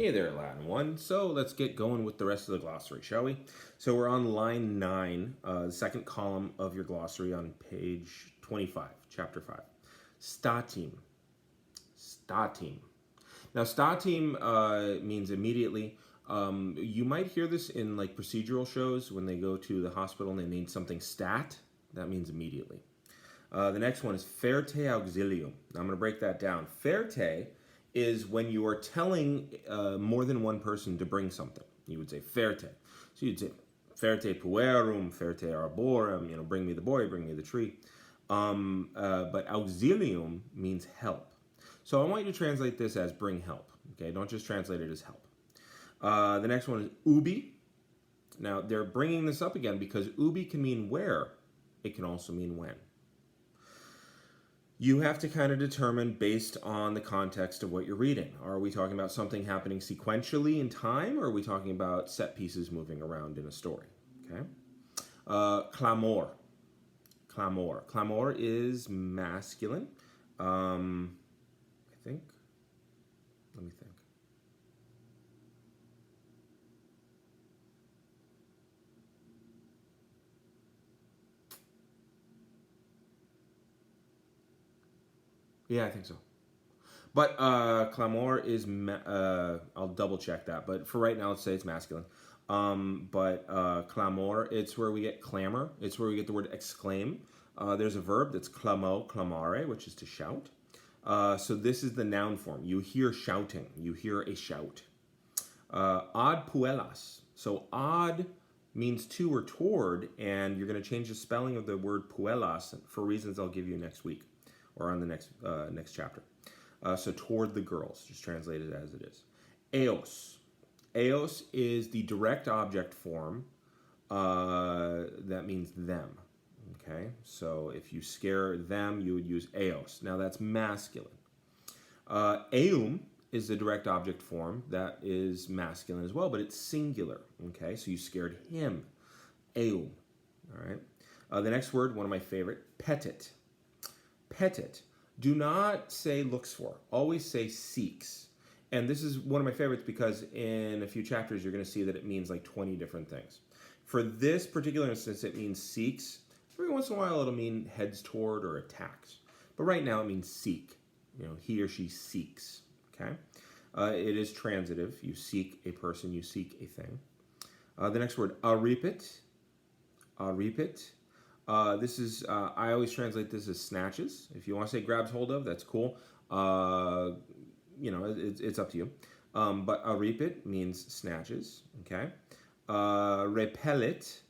Hey there, Latin 1. So let's get going with the rest of the glossary, shall we? So we're on line 9, the second column of your glossary on page 25, chapter 5. Statim. Statim. Now, statim means immediately. You might hear this in like procedural shows when they go to the hospital and they need something stat. That means immediately. The next one is ferte auxilium. Now I'm going to break that down. Ferte is when you are telling more than one person to bring something. You would say ferte. So you'd say ferte puerum, ferte arborum, bring me the boy, bring me the tree. But auxilium means help. So I want you to translate this as bring help. Okay, don't just translate it as help. The next one is ubi. Now they're bringing this up again because ubi can mean where. It can also mean when. You have to kind of determine based on the context of what you're reading. Are we talking about something happening sequentially in time, or are we talking about set pieces moving around in a story? Okay. Clamor. Clamor. Clamor is masculine. I think. Let me think. Yeah, I think so. But clamor is, I'll double check that. But for right now, let's say it's masculine. But clamor, it's where we get clamor. It's where we get the word exclaim. There's a verb that's clamo, clamare, which is to shout. So this is the noun form. You hear shouting. You hear a shout. Ad puellas. So ad means to or toward, and you're going to change the spelling of the word puellas for reasons I'll give you next week or on the next chapter. So toward the girls, just translate it as it is. Eos. Eos is the direct object form. That means them. Okay, so if you scare them, you would use eos. Now that's masculine. Eum is the direct object form. That is masculine as well, but it's singular. Okay, so you scared him. Eum. All right. The next word, one of my favorite, petit. Petit. Do not say looks for. Always say seeks. And this is one of my favorites because in a few chapters you're going to see that it means like 20 different things. For this particular instance, it means seeks. Every once in a while it'll mean heads toward or attacks. But right now it means seek. He or she seeks. Okay? It is transitive. You seek a person, you seek a thing. The next word, aripit. Aripit. This is, I always translate this as snatches. If you want to say grabs hold of, that's cool. It's up to you. But aripit means snatches, okay? Repellit,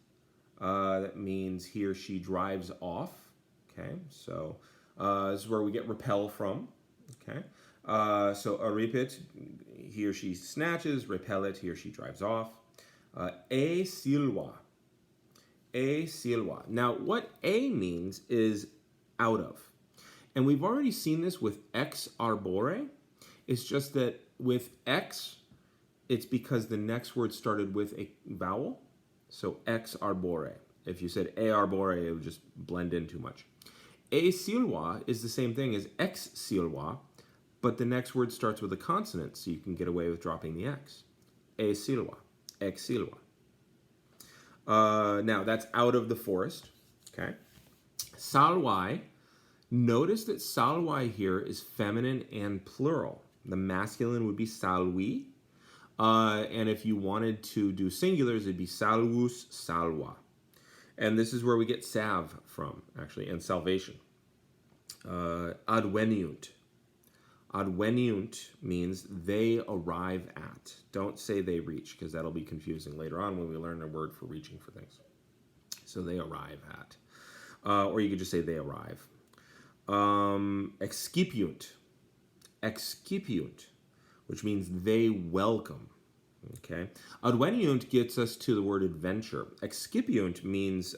that means he or she drives off, okay? So this is where we get repel from, okay? So aripit, he or she snatches. Repellit, he or she drives off. E silva. E silva. Now, what a means is out of. And we've already seen this with ex arbore. It's just that with ex, it's because the next word started with a vowel. So ex arbore. If you said e arbore, it would just blend in too much. E silva is the same thing as ex silva, but the next word starts with a consonant, so you can get away with dropping the x. E silva. Ex silva. Now, that's out of the forest, okay? Salwai, notice that salwai here is feminine and plural. The masculine would be salwi, and if you wanted to do singulars, it'd be salvus, salwa. And this is where we get salve from, actually, and salvation. Adveniunt. Adveniunt means they arrive at. Don't say they reach, because that'll be confusing later on when we learn a word for reaching for things. So they arrive at. Or you could just say they arrive. Excipiunt. Excipiunt, which means they welcome. Okay? Adveniunt gets us to the word adventure. Excipiunt means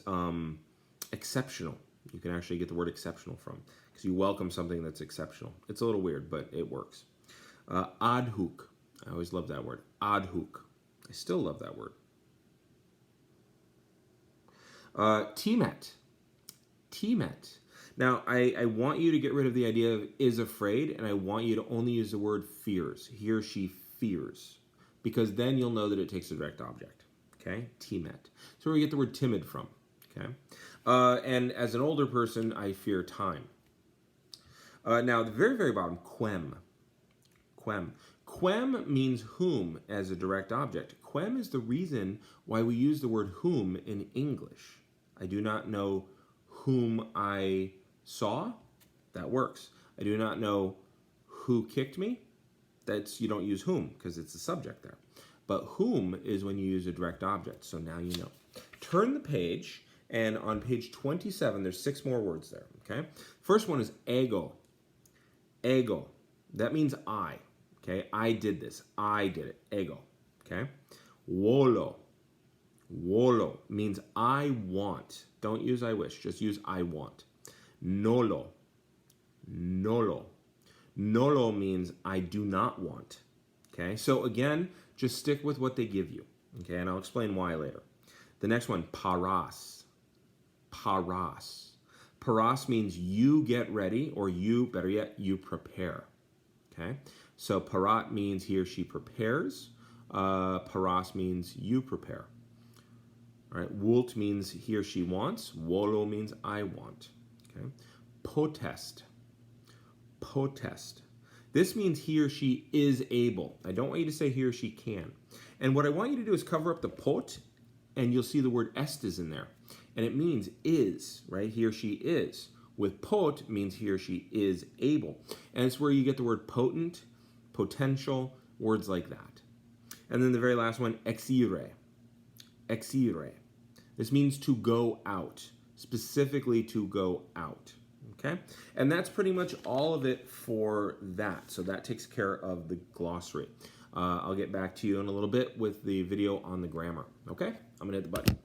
exceptional. You can actually get the word exceptional from, because you welcome something that's exceptional. It's a little weird, but it works. Ad hoc. I always love that word. Ad hoc. I still love that word. Timet. Timet. Now, I want you to get rid of the idea of is afraid, and I want you to only use the word fears. He or she fears. because then you'll know that it takes a direct object. Okay, timet. So where we get the word timid from. Okay, and as an older person, I fear time. Now, at the very, very bottom, quem. Quem. Quem means whom as a direct object. Quem is the reason why we use the word whom in English. I do not know whom I saw. That works. I do not know who kicked me. You don't use whom because it's the subject there. But whom is when you use a direct object. So now you know. Turn the page, and on page 27, there's 6 more words there. Okay. First one is ego. Ego. That means I. Okay. I did this. I did it. Ego. Okay. Wolo. Wolo means I want. Don't use I wish. Just use I want. Nolo. Nolo. Nolo means I do not want. Okay. So again, just stick with what they give you. Okay. And I'll explain why later. The next one, paras. Paras. Paras means you get ready, or you, better yet, you prepare. Okay? So parat means he or she prepares. Paras means you prepare. All right? Wult means he or she wants. Wolo means I want. Okay? Potest. Potest. This means he or she is able. I don't want you to say he or she can. And what I want you to do is cover up the pot, and you'll see the word est is in there. And it means is, right? He or she is. With pot means he or she is able. And it's where you get the word potent, potential, words like that. And then the very last one, exire. Exire. This means to go out, specifically to go out. Okay? And that's pretty much all of it for that. So that takes care of the glossary. I'll get back to you in a little bit with the video on the grammar. Okay? I'm going to hit the button.